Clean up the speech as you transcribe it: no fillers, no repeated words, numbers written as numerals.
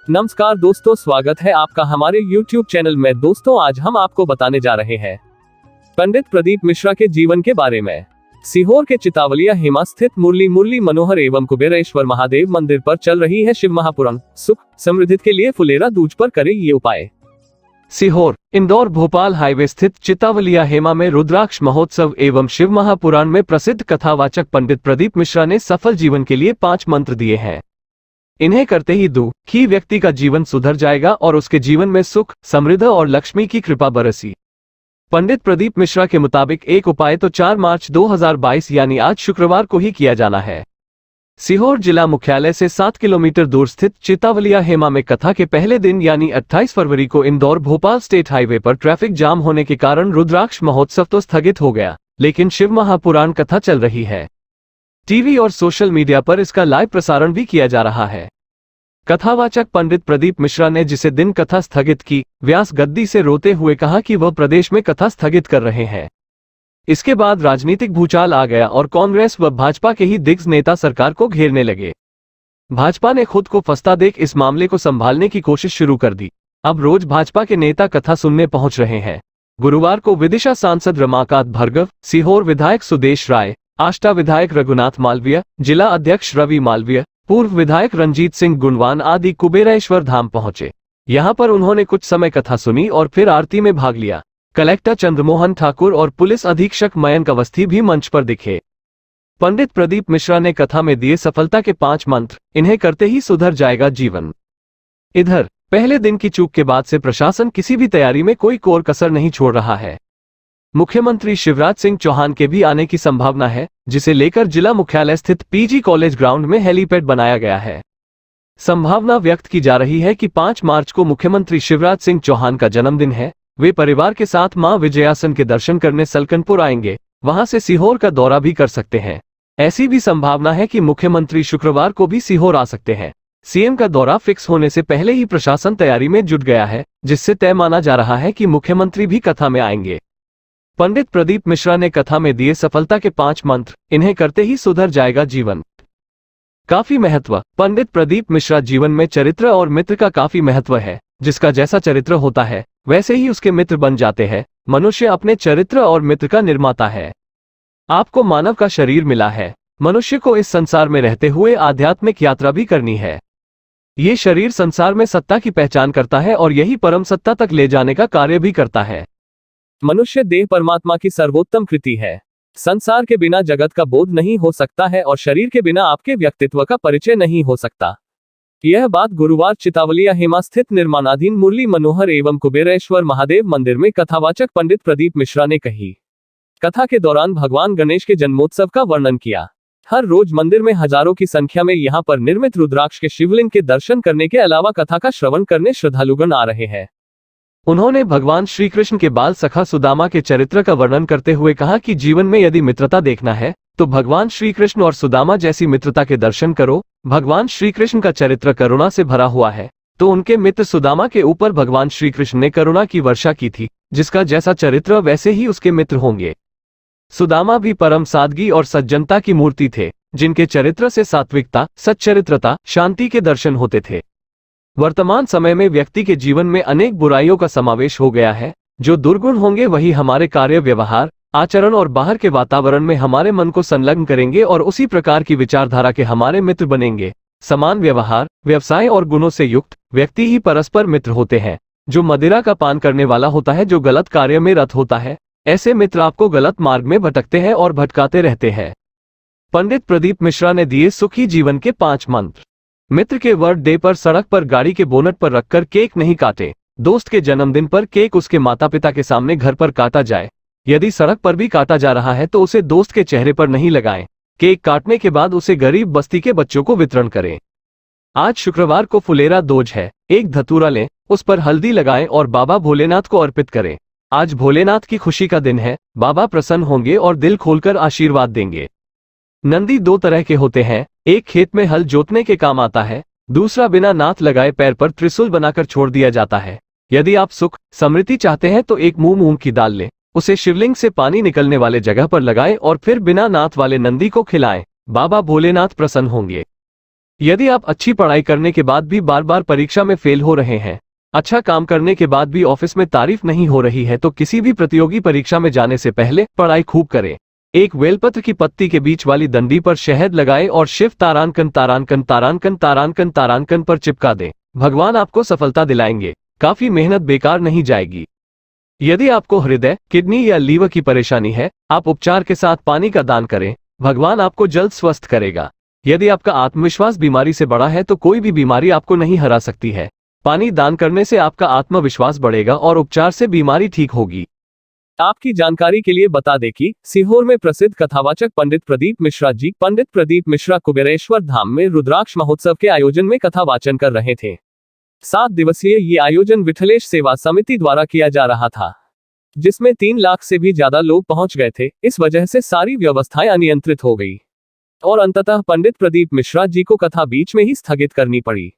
नमस्कार दोस्तों, स्वागत है आपका हमारे YouTube चैनल में। दोस्तों, आज हम आपको बताने जा रहे हैं पंडित प्रदीप मिश्रा के जीवन के बारे में। सीहोर के चितावलिया हेमा स्थित मुरली मनोहर एवं कुबेरेश्वर महादेव मंदिर पर चल रही है शिव महापुराण। सुख समृद्धि के लिए फुलेरा दूज पर करें ये उपाय। सीहोर इंदौर भोपाल हाईवे स्थित चितावलिया हेमा में रुद्राक्ष महोत्सव एवं शिव महापुराण में प्रसिद्ध कथावाचक पंडित प्रदीप मिश्रा ने सफल जीवन के लिए 5 मंत्र दिए हैं। इन्हें करते ही दुखी व्यक्ति का जीवन सुधर जाएगा और उसके जीवन में सुख समृद्धि और लक्ष्मी की कृपा बरसी। पंडित प्रदीप मिश्रा के मुताबिक एक उपाय तो 4 मार्च 2022 यानी आज शुक्रवार को ही किया जाना है। सीहोर जिला मुख्यालय से 7 किलोमीटर दूर स्थित चितावलिया हेमा में कथा के पहले दिन यानी 28 फरवरी को इंदौर भोपाल स्टेट हाईवे पर ट्रैफिक जाम होने के कारण रुद्राक्ष महोत्सव तो स्थगित हो गया, लेकिन शिव महापुराण कथा चल रही है। टीवी और सोशल मीडिया पर इसका लाइव प्रसारण भी किया जा रहा है। कथावाचक पंडित प्रदीप मिश्रा ने जिसे दिन कथा स्थगित की, व्यास गद्दी से रोते हुए कहा कि वह प्रदेश में कथा स्थगित कर रहे हैं। इसके बाद राजनीतिक भूचाल आ गया और कांग्रेस व भाजपा के ही दिग्गज नेता सरकार को घेरने लगे। भाजपा ने खुद को फंसता देख इस मामले को संभालने की कोशिश शुरू कर दी। अब रोज भाजपा के नेता कथा सुनने पहुंच रहे हैं। गुरुवार को विदिशा सांसद रमाकांत भार्गव, सीहोर विधायक सुदेश राय, आष्टा विधायक रघुनाथ मालवीय, जिला अध्यक्ष रवि मालवीय, पूर्व विधायक रंजीत सिंह गुणवान आदि कुबेरेश्वर धाम पहुंचे। यहां पर उन्होंने कुछ समय कथा सुनी और फिर आरती में भाग लिया। कलेक्टर चंद्रमोहन ठाकुर और पुलिस अधीक्षक मयंक अवस्थी भी मंच पर दिखे। पंडित प्रदीप मिश्रा ने कथा में दिए सफलता के 5 मंत्र, इन्हें करते ही सुधर जाएगा जीवन। इधर पहले दिन की चूक के बाद से प्रशासन किसी भी तैयारी में कोई कोर कसर नहीं छोड़ रहा है। मुख्यमंत्री शिवराज सिंह चौहान के भी आने की संभावना है, जिसे लेकर जिला मुख्यालय स्थित पीजी कॉलेज ग्राउंड में हेलीपैड बनाया गया है। संभावना व्यक्त की जा रही है कि 5 मार्च को मुख्यमंत्री शिवराज सिंह चौहान का जन्मदिन है। वे परिवार के साथ मां विजयासन के दर्शन करने सलकनपुर आएंगे, वहां से सीहोर का दौरा भी कर सकते हैं। ऐसी भी संभावना है कि मुख्यमंत्री शुक्रवार को भी सीहोर आ सकते हैं। सीएम का दौरा फिक्स होने से पहले ही प्रशासन तैयारी में जुट गया है, जिससे तय माना जा रहा है कि मुख्यमंत्री भी कथा में आएंगे। पंडित प्रदीप मिश्रा ने कथा में दिए सफलता के 5 मंत्र, इन्हें करते ही सुधर जाएगा जीवन। काफी महत्व। पंडित प्रदीप मिश्रा जीवन में चरित्र और मित्र का काफी महत्व है। जिसका जैसा चरित्र होता है वैसे ही उसके मित्र बन जाते हैं। मनुष्य अपने चरित्र और मित्र का निर्माता है। आपको मानव का शरीर मिला है। मनुष्य को इस संसार में रहते हुए आध्यात्मिक यात्रा भी करनी है। ये शरीर संसार में सत्ता की पहचान करता है और यही परम सत्ता तक ले जाने का कार्य भी करता है। मनुष्य देह परमात्मा की सर्वोत्तम कृति है। संसार के बिना जगत का बोध नहीं हो सकता है और शरीर के बिना आपके व्यक्तित्व का परिचय नहीं हो सकता। यह बात गुरुवार चितावलिया हेमा स्थित निर्माणाधीन मुरली मनोहर एवं कुबेरेश्वर महादेव मंदिर में कथावाचक पंडित प्रदीप मिश्रा ने कही। कथा के दौरान भगवान गणेश के जन्मोत्सव का वर्णन किया। हर रोज मंदिर में हजारों की संख्या में यहां पर निर्मित रुद्राक्ष के शिवलिंग के दर्शन करने के अलावा कथा का श्रवण करने श्रद्धालुगण आ रहे हैं। उन्होंने भगवान श्री कृष्ण के बाल सखा सुदामा के चरित्र का वर्णन करते हुए कहा कि जीवन में यदि मित्रता देखना है तो भगवान श्री कृष्ण और सुदामा जैसी मित्रता के दर्शन करो। भगवान श्री कृष्ण का चरित्र करुणा से भरा हुआ है, तो उनके मित्र सुदामा के ऊपर भगवान श्री कृष्ण ने करुणा की वर्षा की थी। जिसका जैसा चरित्र वैसे ही उसके मित्र होंगे। सुदामा भी परम सादगी और सज्जनता की मूर्ति थे, जिनके चरित्र से सात्विकता, सच्चरित्रता, शांति के दर्शन होते थे। वर्तमान समय में व्यक्ति के जीवन में अनेक बुराइयों का समावेश हो गया है। जो दुर्गुण होंगे वही हमारे कार्य, व्यवहार, आचरण और बाहर के वातावरण में हमारे मन को संलग्न करेंगे और उसी प्रकार की विचारधारा के हमारे मित्र बनेंगे। समान व्यवहार, व्यवसाय और गुणों से युक्त व्यक्ति ही परस्पर मित्र होते हैं। जो मदिरा का पान करने वाला होता है, जो गलत कार्य में रत होता है, ऐसे मित्र आपको गलत मार्ग में भटकते हैं और भटकाते रहते हैं। पंडित प्रदीप मिश्रा ने दिए सुखी जीवन के 5 मंत्र। मित्र के बर्थडे पर सड़क पर गाड़ी के बोनट पर रखकर केक नहीं काटे। दोस्त के जन्मदिन पर केक उसके माता पिता के सामने घर पर काटा जाए। यदि सड़क पर भी काटा जा रहा है तो उसे दोस्त के चेहरे पर नहीं लगाएं। केक काटने के बाद उसे गरीब बस्ती के बच्चों को वितरण करें। आज शुक्रवार को फुलेरा दूज है। एक धतूरा लें, उस पर हल्दी लगाएं और बाबा भोलेनाथ को अर्पित करें। आज भोलेनाथ की खुशी का दिन है। बाबा प्रसन्न होंगे और दिल खोलकर आशीर्वाद देंगे। नंदी 2 तरह के होते हैं। एक खेत में हल जोतने के काम आता है, दूसरा बिना नाथ लगाए पैर पर त्रिशूल बनाकर छोड़ दिया जाता है। यदि आप सुख समृद्धि चाहते हैं तो एक मूंग की दाल लें, उसे शिवलिंग से पानी निकलने वाले जगह पर लगाएं और फिर बिना नाथ वाले नंदी को खिलाएं। बाबा भोलेनाथ प्रसन्न होंगे। यदि आप अच्छी पढ़ाई करने के बाद भी बार बार परीक्षा में फेल हो रहे हैं, अच्छा काम करने के बाद भी ऑफिस में तारीफ नहीं हो रही है, तो किसी भी प्रतियोगी परीक्षा में जाने से पहले पढ़ाई खूब करें। एक बेलपत्र की पत्ती के बीच वाली डंडी पर शहद लगाएं और शिव तारांकन तारांकन तारांकन तारांकन तारांकन पर चिपका दें। भगवान आपको सफलता दिलाएंगे, काफी मेहनत बेकार नहीं जाएगी। यदि आपको हृदय, किडनी या लीवर की परेशानी है, आप उपचार के साथ पानी का दान करें, भगवान आपको जल्द स्वस्थ करेगा। यदि आपका आत्मविश्वास बीमारी से बड़ा है तो कोई भी बीमारी आपको नहीं हरा सकती है। पानी दान करने से आपका आत्मविश्वास बढ़ेगा और उपचार से बीमारी ठीक होगी। आपकी जानकारी के लिए बता दें कि सीहोर में प्रसिद्ध कथावाचक पंडित प्रदीप मिश्रा जी, पंडित प्रदीप मिश्रा कुबेरेश्वर धाम में रुद्राक्ष महोत्सव के आयोजन में कथा वाचन कर रहे थे। 7 दिवसीय ये आयोजन विठलेश सेवा समिति द्वारा किया जा रहा था, जिसमें 3 लाख से भी ज्यादा लोग पहुंच गए थे। इस वजह से सारी व्यवस्थाएं अनियंत्रित हो गई और अंततः पंडित प्रदीप मिश्रा जी को कथा बीच में ही स्थगित करनी पड़ी।